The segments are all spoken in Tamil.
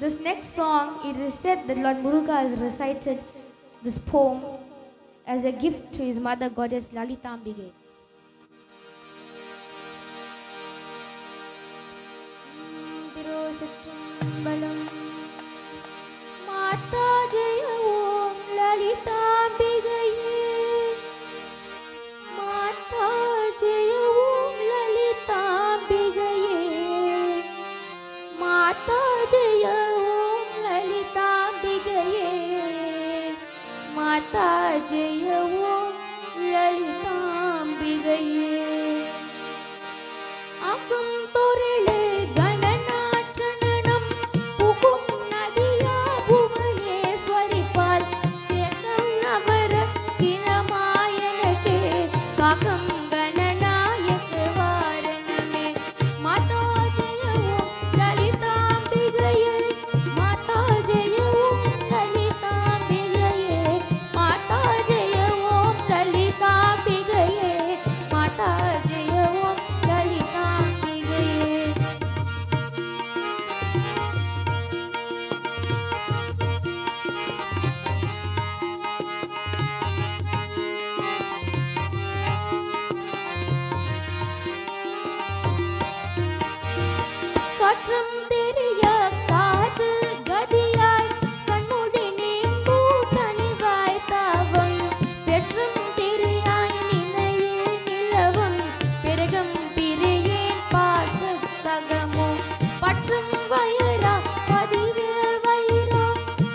This next song, it is said that Lord Muruga has recited this poem as a gift to his mother goddess Lalita Ambige. Mata Jaya Om Lalita Ambigaye, Mata Jaya Om Lalita Ambigaye, Mata Jaya Om Lalita Ambigaye, Mata Jaya Om Lalita Ambigaye. Agam Torele Gananatranam Pukum Nadiya Bhuvaneswari Pal Sekam Navara Kinamayanake Kakam Gananayaka Varaname Mata Jaya Om Lalita Ambigaye, Mata Jaya Om Lalita Ambigaye, Mata Jaya Om Lalita Ambigaye, Mata Jaya Om Lalita Ambigaye. காற்றும் தெரிய காது கதியாய் கண்மூடி நீம்பூ தனிவாய் தாவம் பெற்றும் திரியாய் நினையே நிலவும் பெருகும் பிரியேன் பாசத்தகமும் பற்றும் வயரா பதிவேல் வைரா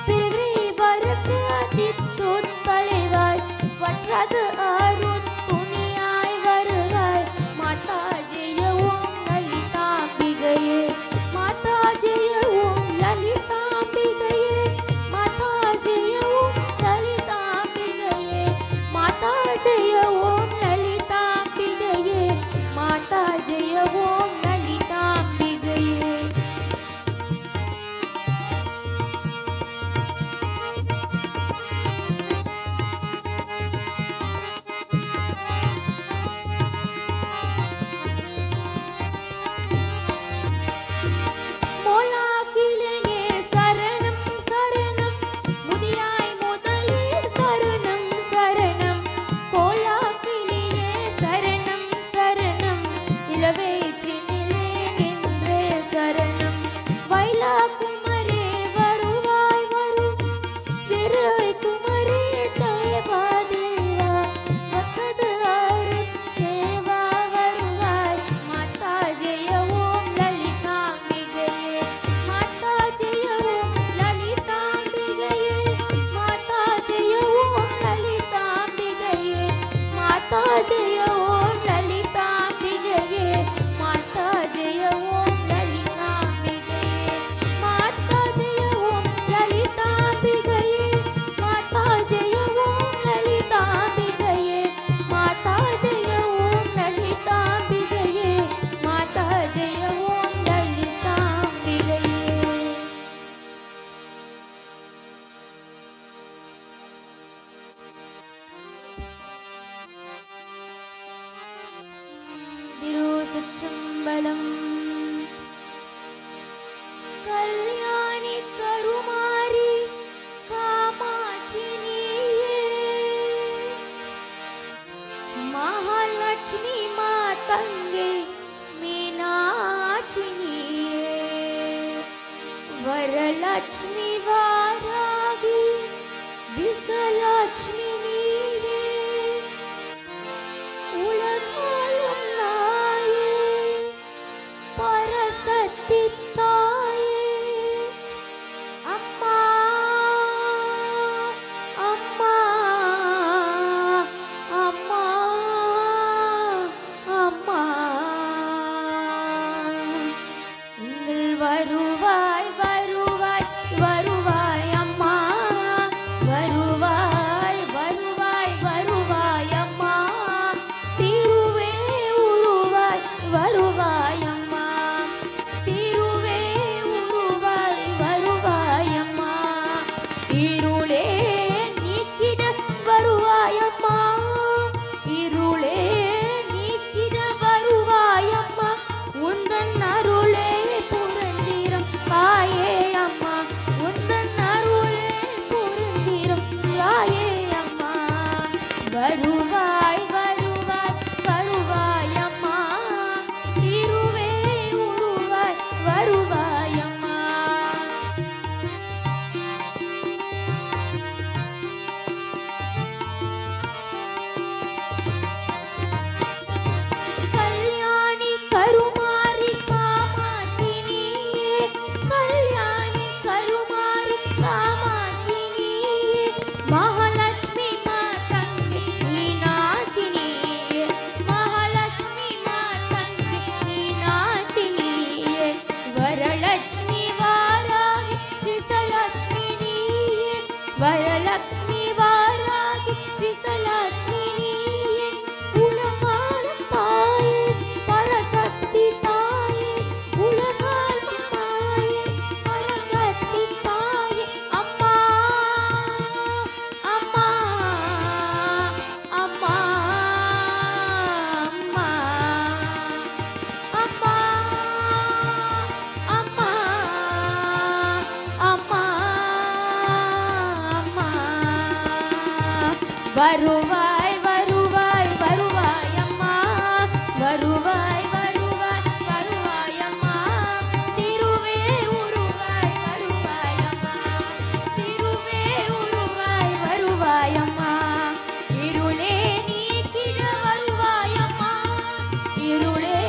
பிறகை வரக்கு அதித்து தலைவாய் வற்றாது அருட் துணியாய் வருகாய் மாதா ஜெய ஓம் லலிதா அம்பிகையே, மாதா ஜெய ஓம் லலிதா அம்பிகையே, மாதா ஜெய ஓம் லலிதா அம்பிகையே, மாதா ஜெய ஓம் லலிதா அம்பிகையே, மாதா ஜெய ஓம் லலிதா அம்பிகையே. மோலாகிலனே சரணம் சரணம் முதியாய் முதலே சரணம் சரணம் கோலாகிலியே சரணம் சரணம் இளவேற்றினிலே நின்றே சரணம் வைலா குமரே வருவாய் வரும் விரை குமரே தேவா தேவா வற்றது அருள் தேவா வருவாய் மாதா ஜெய ஓம் லலிதா அம்பிகையே, மாதா ஜெய ஓம் லலிதா அம்பிகையே, மாதா ஜெய ஓம் லலிதா அம்பிகையே, மாதா ஜெய ஓம் லலிதா அம்பிகையே, மாதா ஜெய ஓம் லலிதா அம்பிகையே, மாதா ஜெய ஓம் லலிதா அம்பிகையே, மாதா ஜெய ஓம் லலிதா அம்பிகையே, மாதா ஜெய ஓம் லலிதா அம்பிகையே, மாதா ஜெய ஓம் லலிதா அம்பிகையே. திருச்சிற்றம்பலம். கல்யாணி கருமாரி காமாட்சி நீயே, மகாலட்சுமி மாதங்கே மீனாட்சி நீயே, வரலட்சுமி வாராகி விசலட்சுமி நீயே, உலகாளும் நாயே பரசக்தி தாயே, அம்மா அம்மா அம்மா அம்மா நீங்கள் வருவாய் வருவாய் வருவாய் அம்மா வருவாய் வருவாய் வருவாய் வருவாய் வருவாய் அம்மா திருவே உருவாய் வருவாய் அம்மா கல்யாணி கருமாரி காமாட்சி நீயே கல்யாணி கருமாரி காமாட்சி நீயே மகாலட்சுமி மாதங்கி மீனாட்சி நீயே மகாலட்சுமி மாதங்கி மீனாட்சி நீயே வரலட்சுமி வாராகி விசலட்சுமி நீயே வரலட்சுமி வாராகி விசலட்சுமி நீயே உலகாலும் தாயே பரசக்தி தாயே உலகாலும் தாயே பரசக்தி தாயே அம்மா அம்மா அம்மா அம்மா அம்மா அம்மா அம்மா அம்மா வருவாய் வருவாய் வருவாய் அம்மா வருவாய் வருவாய் வருவாய் அம்மா திருவே உருவாய் வருவாய் அம்மா திருவே உருவாய் வருவாய் அம்மா இருளே நீக்கிட வருவாய் அம்மா இருளே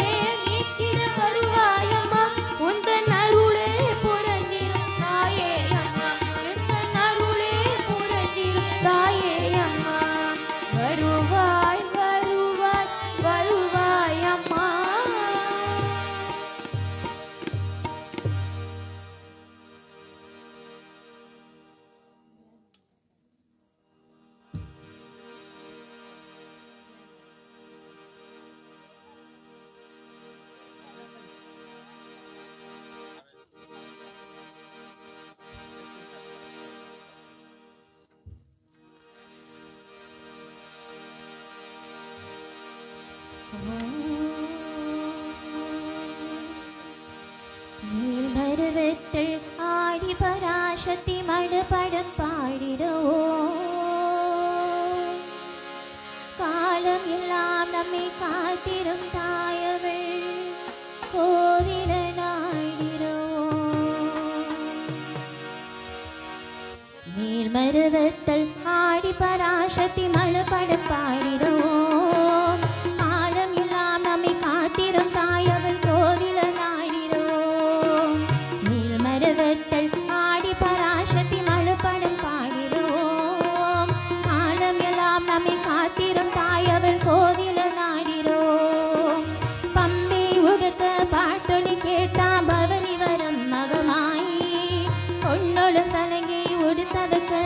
நீக்கிட வருவாய் அம்மா உந்தன் அருளே புரந்திரும் தாயே அம்மா உந்தன் அருளே புரந்திரும் தாயே அம்மா வருவாய் வருவாய் வருவாய் அம்மா நீர்மருவத்தில் ஆடி பராசக்தி மடுபடம் பாடிடுவோம் காலம் எல்லாம் நம்மை காத்திரும் தாயவள் கோவில நாடிடுவோம் நீர்மருவத்தில் ஆடி பராசக்தி மடுபடம் பாடிடுவோம் காலம் எல்லாம் நம்மை காத்திரும் தாயவள் கோவில நாடிடுவோம் நீல்மருவத்தில் ஆடி பராசக்தி மழுப்படம் பாடிடுவோம் காலம் எல்லாம் நம்மை காத்திரும் தாயவள் கோவில நாடிடுவோம் பம்பை உடுக்க பாட்டொலி கேட்டா பவனி வரும் மகமாயி பொன்னொழு சலங்கை உடுத்தவக்கு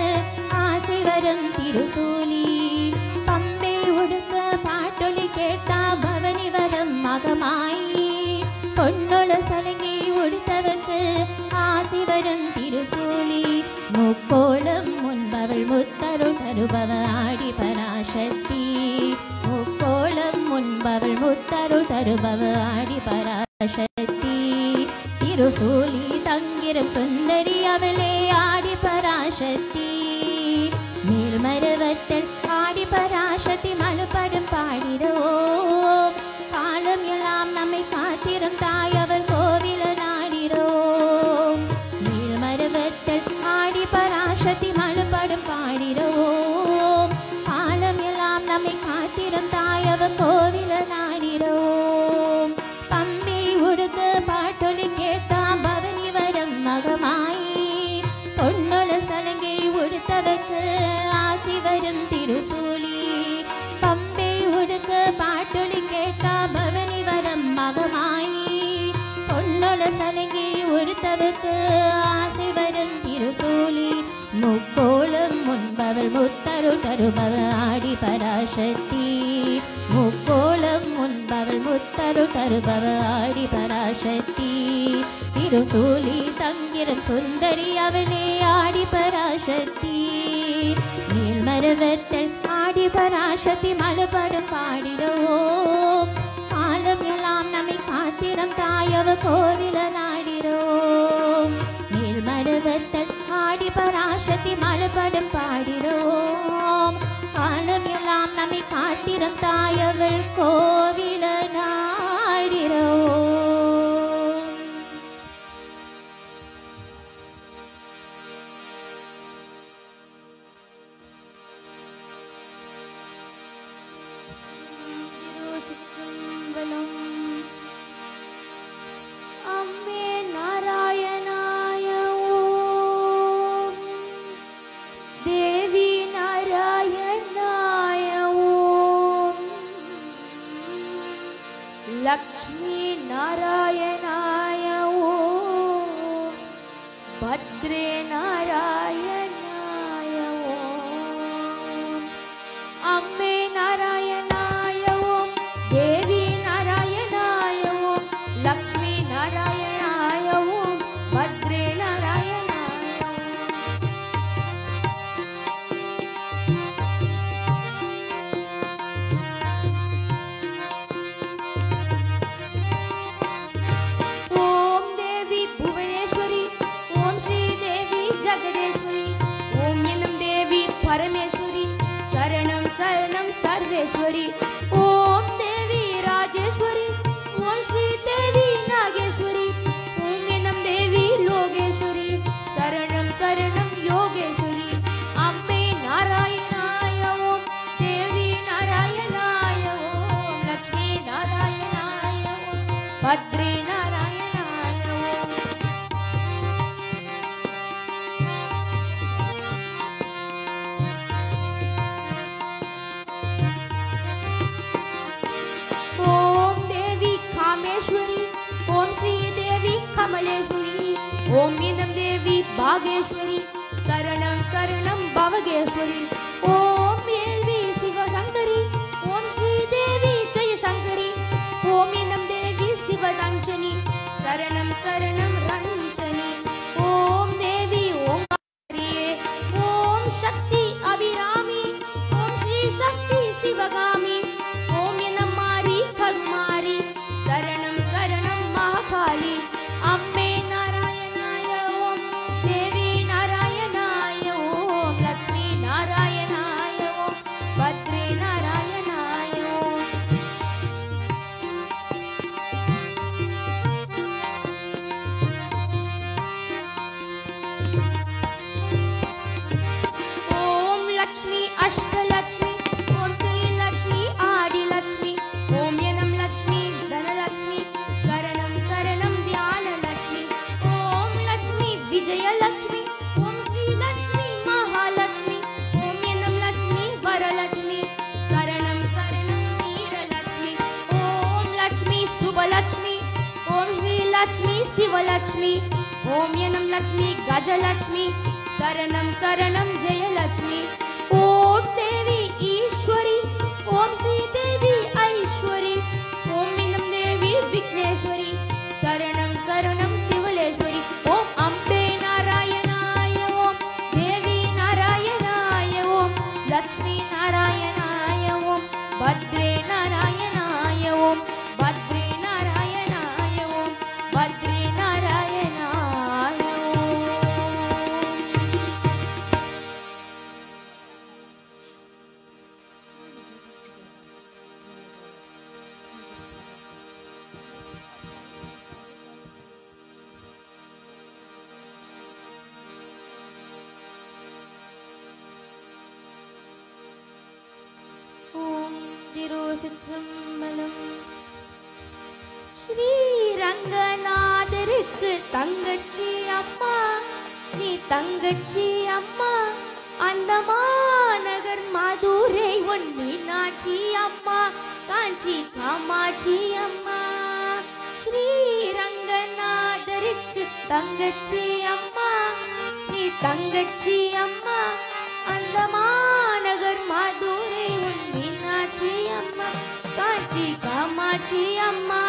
ஆசை வரும் திருசூலி பம்பை உடுக்க பாட்டொலி கேட்டா பவனி வரும் மகமாயி பொன்னொழு சலங்கை உடுத்தவக்கு ஆசை வரும் திருசூலி முக்கோலம் முன்பவள் முத்தருள் தருபவ ஆடி பராசக்தி முக்கோலம் முன்பவள் முத்தருள் தருபவ ஆடி பராசக்தி திருசூலி தங்கிரும் சுந்தரி அவளே ஆடி பராசக்தி நீல்மருவத்தில் ஆடி பராசக்தி மழுப்படும் பாடிடுவோம் காலம் எல்லாம் நம்மை காத்திரும் தாயவள் கோவில நாடிடுவோம் நீல்மருவத்தில் ஆடி பராசக்தி மழுப்படும் பாடிடுவோம் காலம் எல்லாம் நம்மை காத்திரும் தாயவள் கோவில நாடிடுவோம் பம்பை உடுக்க பாட்டொலி கேட்டா பவனி வரும் மகமாயி பொன்னொழு சலங்கை உடுத்தவக்கு ஆசி வரும் திருசூலி பம்பை உடுக்க பாட்டொலி கேட்டா பவனி வரும் மகமாயி பொன்னொழு சலங்கை உடுத்தவக்கு ஆசி வரும் திருசூலி முக்கோலம் முன்பவள் முத்தருள் தருபவ ஆடி பராசக்தி முக்கோலம் முன்பவள் முத்தருள் தருபவ ஆடி பராசக்தி திருசூலி தங்கிரும் சுந்தரி அவளே ஆடி பராசக்தி நீல்மருவத்தில் ஆடி பராசக்தி மழுப்படும் பாடிடுவோம் காலம் எல்லாம் நம்மை காத்திரம் தாயவ கோவில நாடிடுவோம் நீல்மருவத்தில் ஆடி பராசக்தி மழுப்படும் பாடிடுவோம் காலம் எல்லாம் நம்மை காத்திரம் தாயவள் கோவில நாடிரோம். அம்மே நாராயணாய ஓம், தேவி நாராயணாய ஓம், லக்ஷ்மி நாராயணாய ஓம், பத்ரே நாராயணாய ஓம். அம்மே நாராயணாய ஓம், தேவி நாராயணாய ஓம், லக்ஷ்மி நாராயணாய ஓம், பத்ரே நாராயணாய ஓம். ஓம் தேவி புவனேஸ்வரி, ஓம் ஸ்ரீ தேவி ஜெகதேஸ்வரி, ஓம் எனும் தேவி பரமேஸ்வரி, சரணம் சரணம் சர்வேஸ்வரி. ஓம் தேவி ராஜேஸ்வரி, ஓம் ஸ்ரீ தேவி நாகேஸ்வரி, ஓம் எனும் தேவி லோகேஸ்வரி, சரணம் சரணம் யோகேஸ்வரி. அம்மே நாராயணாய ஓம், தேவி நாராயணாய ஓம், லக்ஷ்மி நாராயணாய ஓம், பத்ரே நாராயணாய ஓம். ஓம் தேவி காமேஸ்வரி, ஓம் ஸ்ரீ தேவி கமலேஸ்வரி, ஓம் எனும் தேவி பாகேஸ்வரி, சரணம் சரணம் பவகேஸ்வரி. ஓம் தேவி சிவசங்கரி, ஓம் ஸ்ரீ தேவி ஜெயசங்கரி, ஓம் எனும் தேவி சிவரஞ்சனி, சரணம் சரணம் ரஞ்சனி. ஓம் தேவி ஓங்காரியே, ஓம் சக்தி அபிராமி, ஓம் ஸ்ரீ சக்தி சிவகாமி, ஓம் எனும் மாரி கருமாரி, சரணம் சரணம் மகாகாளி. அம்மே நாராயணாய ஓம், தேவி நாராயணாய ஓம், லக்ஷ்மி நாராயணாய ஓம், பத்ரே நாராயணாய ஓம். ஓம் லக்ஷ்மி அஷ்டலக்ஷ்மி, ஓம் ஸ்ரீ லக்ஷ்மி ஆதிலக்ஷ்மி, ஓம் எனும் லக்ஷ்மி தனலக்ஷ்மி, சரணம் சரணம் தியானலக்ஷ்மி. ஓம் லக்ஷ்மி விஜயலக்ஷ்மி, ஓம் ஸ்ரீ லக்ஷ்மி மகாலக்ஷ்மி, ஓம் எனும் லக்ஷ்மி வரலக்ஷ்மி, சரணம் சரணம் வீரலக்ஷ்மி. ஓம் லக்ஷ்மி சுபலக்ஷ்மி, ஓம் ஸ்ரீ லக்ஷ்மி சிவலக்ஷ்மி, ஓம் எனும் லக்ஷ்மி கஜலக்ஷ்மி, சரணம் சரணம் ஜெயலக்ஷ்மி. ஓம் தேவி ஈஸ்வரி, ஓம் ஸ்ரீ தேவி ஐஸ்வரி, ஓம் எனும் தேவி விக்னேஸ்வரி, சரணம் சரணம் சிவலேஸ்வரி. ஓம் அம்பே நாராயணாய ஓம், தேவி நாராயணாய ஓம், லக்ஷ்மி நாராயணாய ஓம், பத்ரே நாராயணாய ஓம், பத்ரே நாராயணாய ஓம், பத்ரே நாராயணாய ஓம். ஓம் திருச்சிற்றம்பலம். ஸ்ரீரங்கநாதருக்கு தங்கச்சி அம்மா, நீ தங்கச்சி அம்மா, அந்த மாநகர் மதுரை உன் மீனாட்சி அம்மா, காஞ்சி காமாட்சி அம்மா. ஸ்ரீரங்கநாதருக்கு தங்கச்சி அம்மா, நீ தங்கச்சி அம்மா, அந்த மாநகர் மதுரை உன் மீனாட்சி அம்மா, காஞ்சி காமாட்சி அம்மா.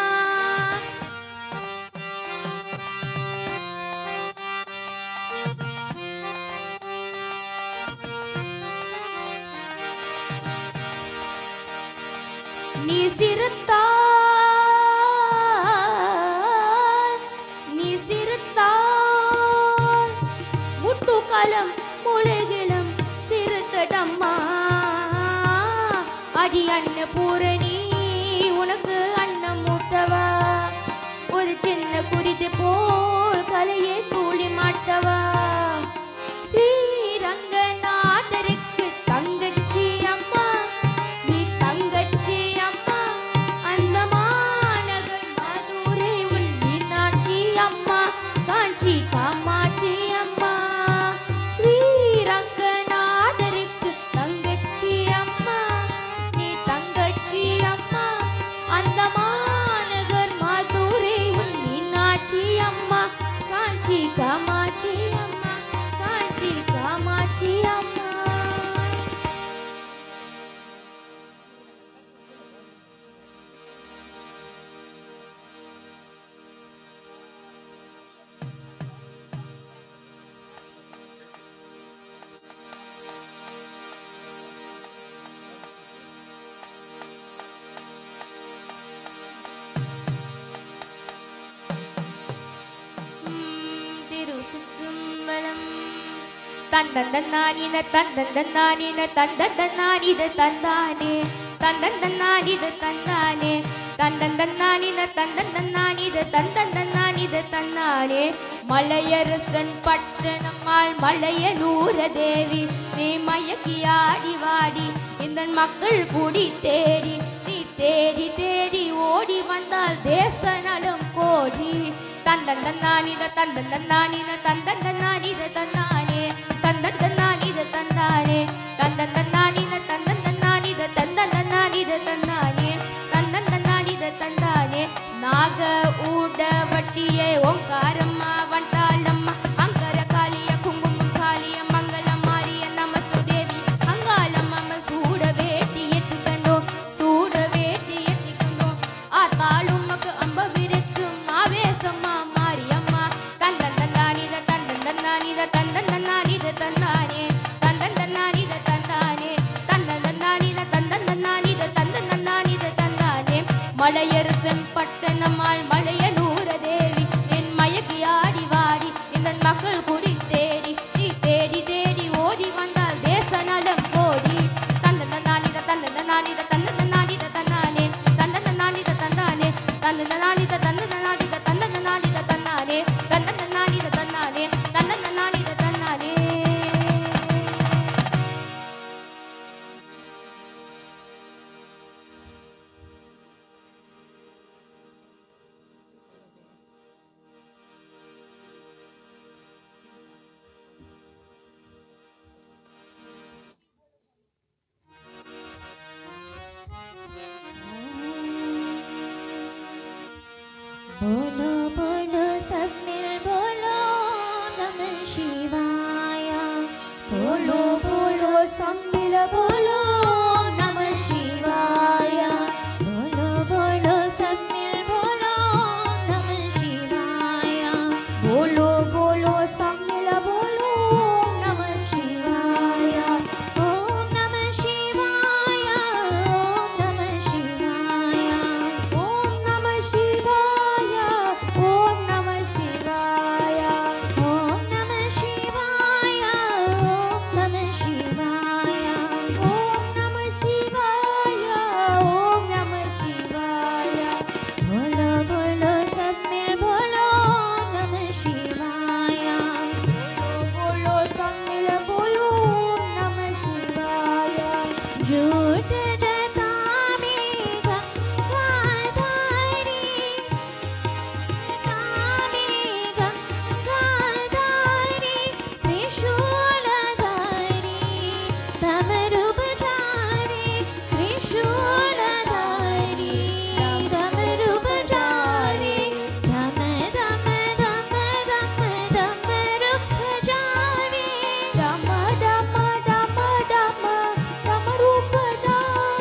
நீ சிறுத்தால், நீ சிறுத்தால், முத்துக்காலம் முழுகிலும் சிறுத்தடம்மா, அடி அன்னபூரணி உனக்கு அன்னம் மூட்டவா ஒரு சின்ன குறித்து போல் கலையை தூளி மாட்டவா ஸ்ரீரங்கநாதருக்கு தங்கச்சி அம்மா நீ தங்கச்சி அம்மா அந்த மாநகர் மதுரை உன் மீனாட்சி அம்மா காஞ்சி காமாட்சி அம்மா ஸ்ரீரங்கநாதருக்கு தங்கச்சி அம்மா நீ தங்கச்சி அம்மா அந்த மாநகர் மதுரை உன் மீனாட்சி அம்மா காஞ்சி காமாட்சி அம்மா காஞ்சி காமாட்சி அம்மா திருசுற்றம்பலம் தந்தந்தன்னானின தந்தந்தன்னானின தந்தந்தன்னானித தந்தானே தந்தந்தன்னானித தந்தானே தந்தந்தன்னானின தந்தந்தன்னானித தந்தந்தன்னானித தந்தானே மலையரசன் பட்டணம்மாள் மலையனூர தேவி நீ மயக்கி ஆடி வாடி இந்த மக்கள் கூடி தேடி நீ தேடி தேடி ஓடி வந்தால் தேச நலம் கோடி தந்தந்தன்னானித தந்தந்தன்னானின தந்தந்தன்னானித தந்தானே தந்தந்தன்னானித தந்தானே தந்தந்தன்னானின தந்தந்தன்னானித தந்தந்தன்னானித தந்தானே தந்தந்தன்னானித தந்தானே நாக ஊடவட்டியே ஓங்காரம்மா வண்டாளம்மா அங்கர காளிய குங்குமம் காளிய மங்களம் மாரிய நமஸ்து தேவி அங்காளம் அம்ம சூட வேட்டி எட்டிக்கண்டோ சூட வேட்டி எட்டிக்கண்டோ ஆத்தாளும் மக்கு அம்ப விரிக்கும் ஆவேசம்மா மாரியம்மா தந்தந்தன்னானித தந்தந்தன்னானித தந்தந்தன்னானித தந்தானே தந்தந்தன்னானித தந்தானே தந்தந்தன்னானித தந்தந்தன்னானித தந்தந்தன்னானித தந்தானே மலையரசன் பட்டணம்மாள் மலையனூர தேவி என் மயக்கி ஆடி வாடி இந்த மக்கள் குடி தேடி நீ தேடி தேடி ஓடி வந்தால் தேச நலம் கோடி தந்தந்தன்னானித தந்தந்தன்னானித தந்தந்தன்னானித தந்தானே தந்தந்தன்னானித தந்தானே தந்தந்தன்னானித தந்தந்தன்னானித தந்தந்தன்னானித தந்தானே தந்தந்தன்னானித தந்தானே தந்தந்தன்னானித தந்தானே बोलो बोलो सब मिल बोलो नमः शिवाय बोलो बोलो सम्मिल बोलो नमः शिवाय बोलो बोलो सब मिल बोलो नमः शिवाय बोलो बोलो सम्मिल बोलो नमः शिवाय ओम नमः शिवाय ओम नमः शिवाय ओम नमः शिवाय ओम नमः शिवाय ओम नमः शिवाय ओम नमः शिवाय ओम नमः शिवाय ओम नमः शिवाय बोलो बोलो सब मिल बोलो नमः शिवाय बोलो सम्मिल बोलो नमः शिवाय झूठ जता में गंगाधारी गंगाधारी त्रिशूलधारी धमरुपचारी त्रिशूलधारी धमरुपचारी धम धम धम धम धमरुपचारी डम डम डम डम डम रूप जारी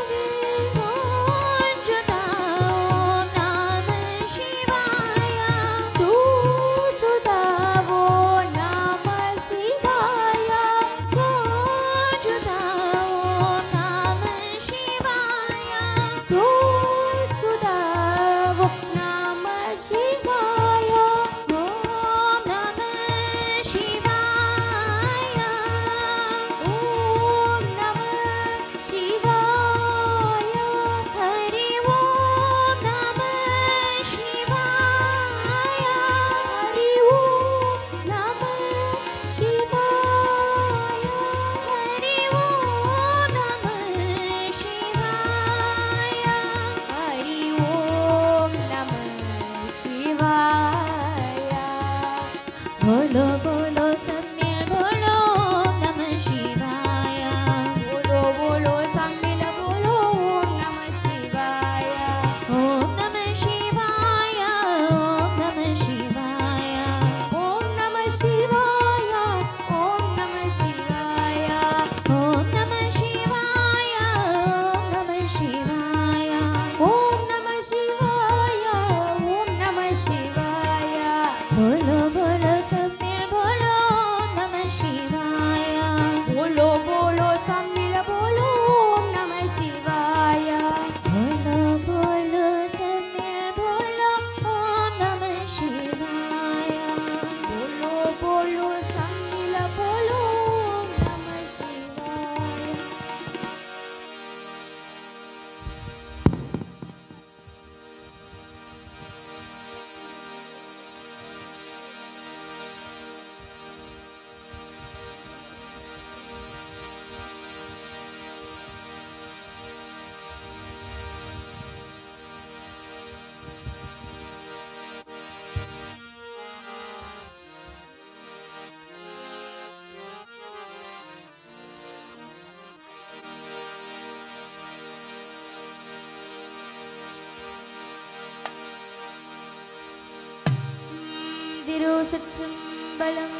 திருச்சிற்றம்பலம்.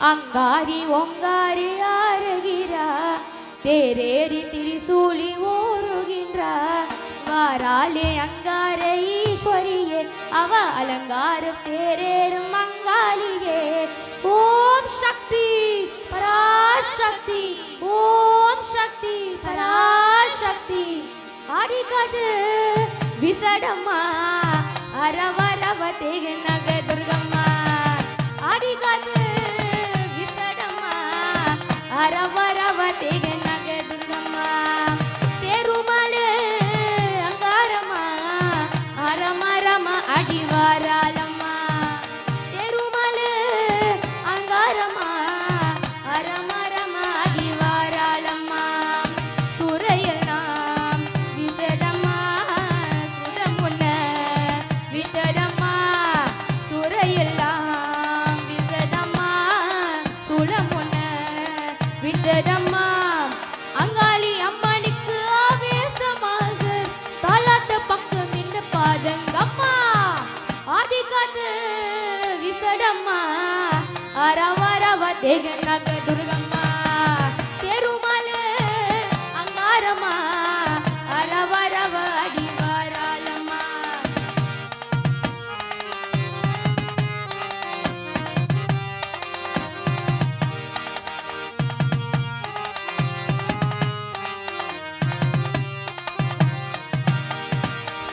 அங்காரி ஓங்காரி ஆறுகிறா, தேரேறி திரிசூலி ஓருகின்றா, வாராலே அங்கார ஈஸ்வரியே, அவ அலங்கார தேரேறும் அங்காளியே. ஓம் சக்தி பராசக்தி, ஓம் சக்தி பராசக்தி. ஆடிக்காது விசடம்மா, அரவரவ தேகனக துர்கம்மா. ஆடிக்காது விசடம்மா, அரவரவ தேகனக துர்கம்மா. தேருமலே அங்காரம்மா, அரமரம அடிவாராலம்மா. தேருமலே அங்காரம்மா, அரமரம அடிவாராலம்மா. துறையெல்லாம் விசடம்மா, சுடமுன்ன வித்தடம்மா. துறையெல்லாம் விசடம்மா, சுளமுன்ன வித்தடம்மா. அங்காளி அம்மனுக்கு ஆவேசமாக தாலாட்ட பக்கம் இந்த பாதங்கம்மா. ஆதிக்காத்து விசடம்மா, அரவரவ தேகனக துர்கம்மா. தெருமலே அங்காரம்மா, அரவரவ அடிவாராலம்மா.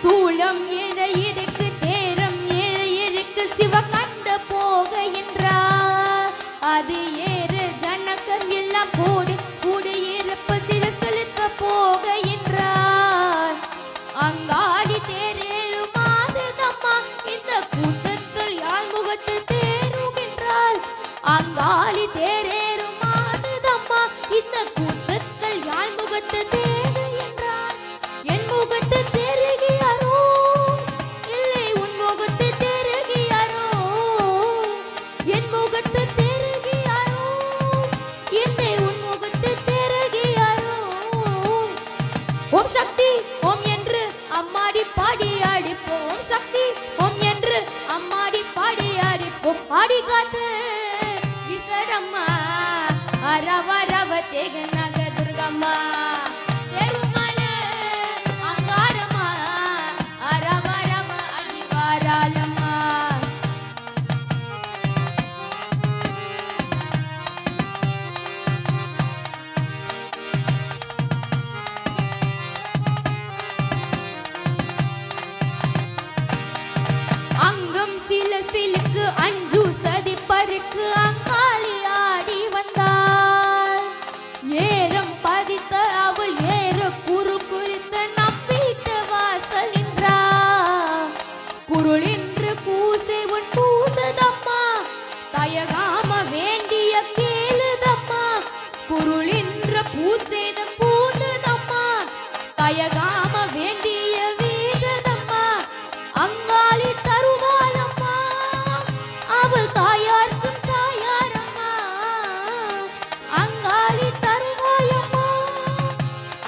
சூளம் என இருக்கு, தேரம் என இருக்கு, சிவகண்ட போக என்றார். அது ஏறு ஜனகம் எல்லாம் கூடி கூடி இருப்பு சிறு செலுத்த போக என்றார். அங்காடி தேரேறு மாதம்மா, இந்த கூட்டத்தில் யாழ் முகத்து தேரும் என்றார். அங்காளி தேரேறு மாதம்மா, இந்த கூட்டத்தில் யாழ் முகத்து தேரு என்றார். என் முகத்து தேருகியாரோ, இல்லை உன் முகத்து தேருகியாரோ. என் முகத்து தேருகியாரோ, இல்லை உன் முகத்து தேருகியாரோ. ஓம் சக்தி ஓம் என்று அம்மாடி பாடி அடிப்போம். ஓம் சக்தி ஓம் என்று அம்மாடி பாடி அடிப்போம். ஆடி காத்து விசடம்மா, அரவரவ தேகனக துர்கம்மா. தெருமலே அங்காரம்மா, அரவரவ அடிவாராலம்மா. அங்கம் சில சிலுக்கு அஞ்சு சதி பருக்கு அங்காளி ஆடி வந்தாள். ஏறம் பதித்த அவள் ஏற குறு குறித்த நம்பிட்ட வாசல் நின்றாள். குருளின்று கூசை உன் பூததம்மா, தயகாம வேண்டிய கேளுதம்மா. குருளின்ற பூசேத பூததம்மா, தயகாம வேண்டிய வீரதம்மா. அங்காளி தருவாளம்மா, அவள் தாயார்க்கும் தாயாரம்மா. அங்காளி தருவாயம்மா,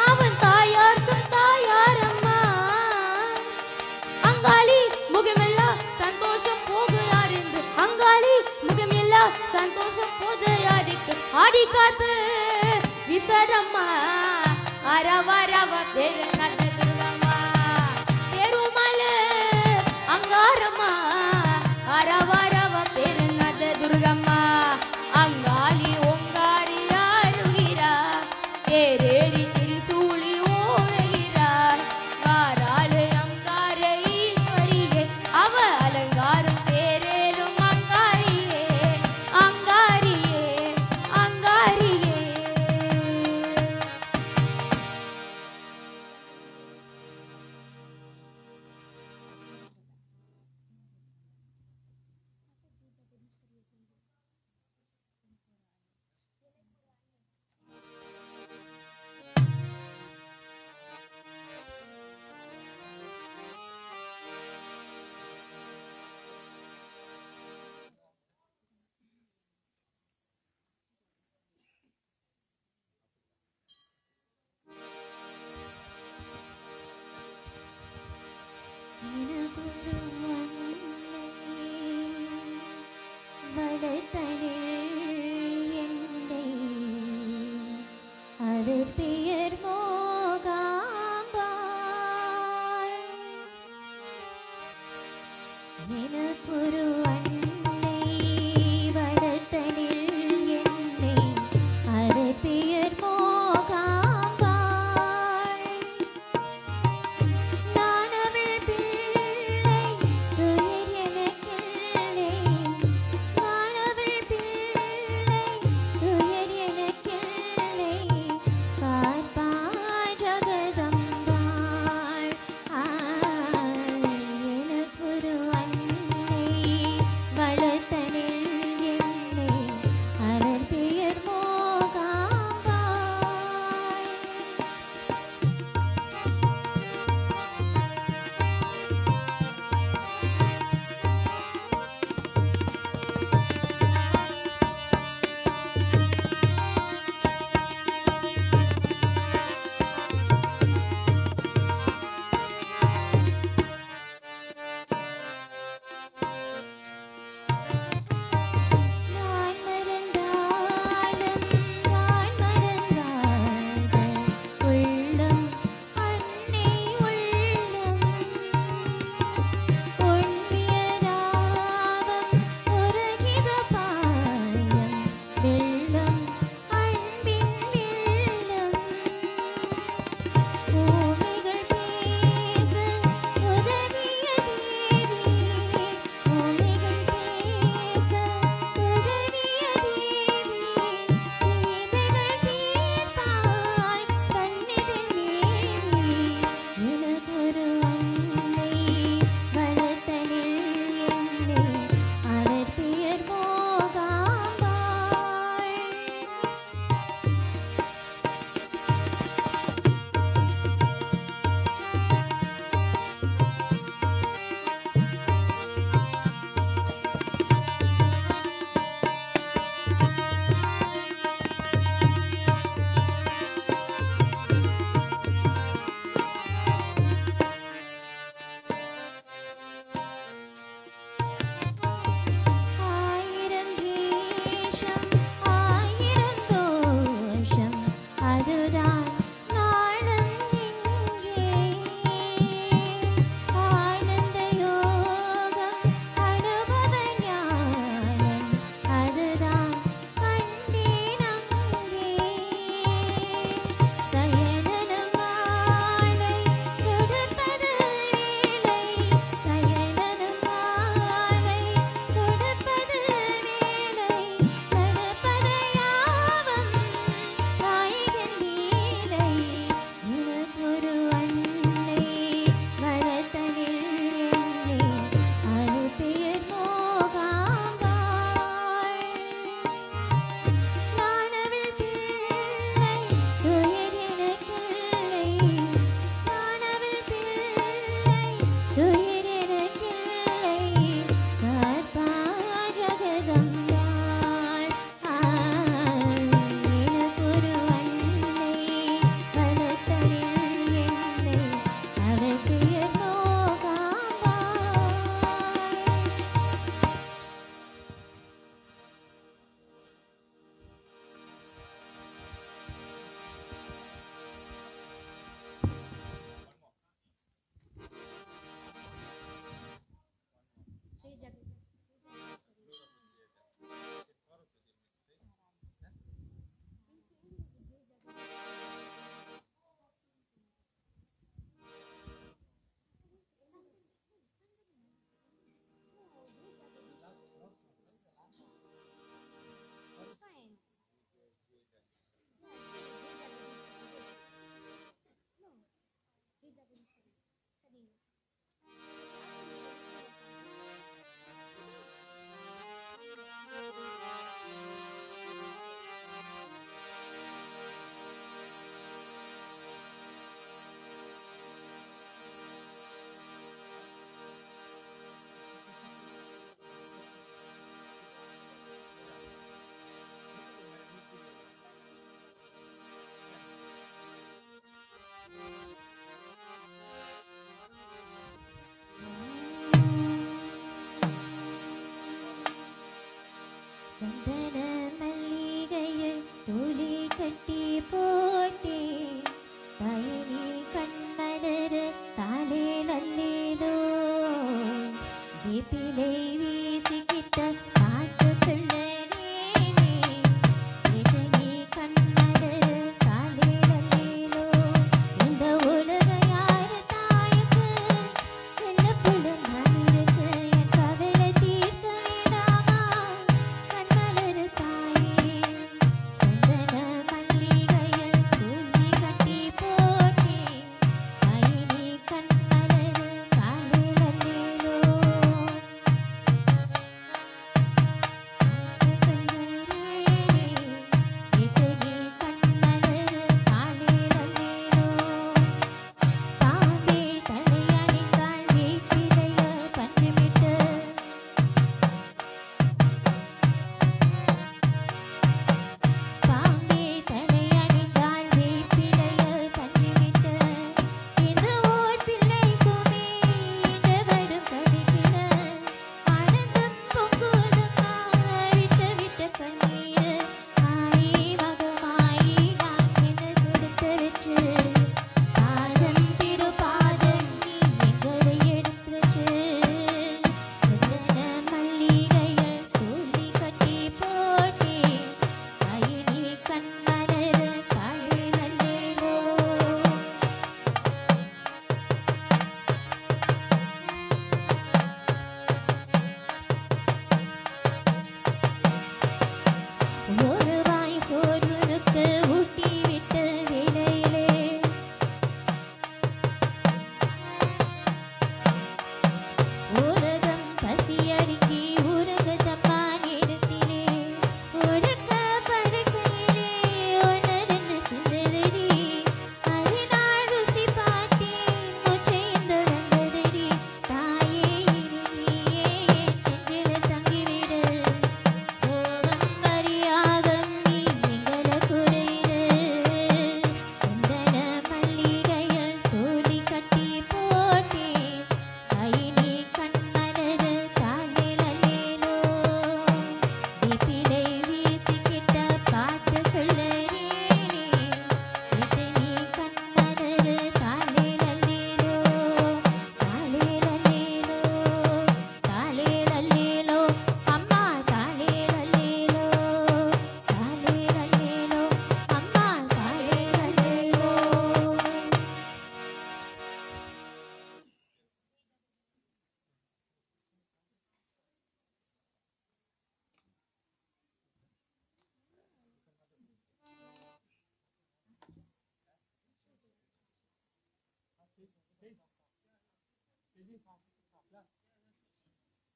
அவன் தாயார்க்கும் தாயாரம்மா. அங்காளி முகமெல்லாம் சந்தோஷம் போகையாருந்து, அங்காளி முகமெல்லாம் சந்தோஷம் போதையாருக்கு. ஆடி காத்து விசடம்மா, அரவரவ தேகனக துர்கம்மா. தெருமலே அங்காரம்மா, அரவரவ பெருநத துர்கம்மா. அங்காளி ஓங்காரி ஆறுகிறா, தேரேறி திரிசூலி ஓடுகிறாள். வாராளு அங்கார ஈஸ்வரியே, அவ அலங்காரம் தேரேறும் அங்காரியே. அங்காரியே அங்காரியே.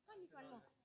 Only one more.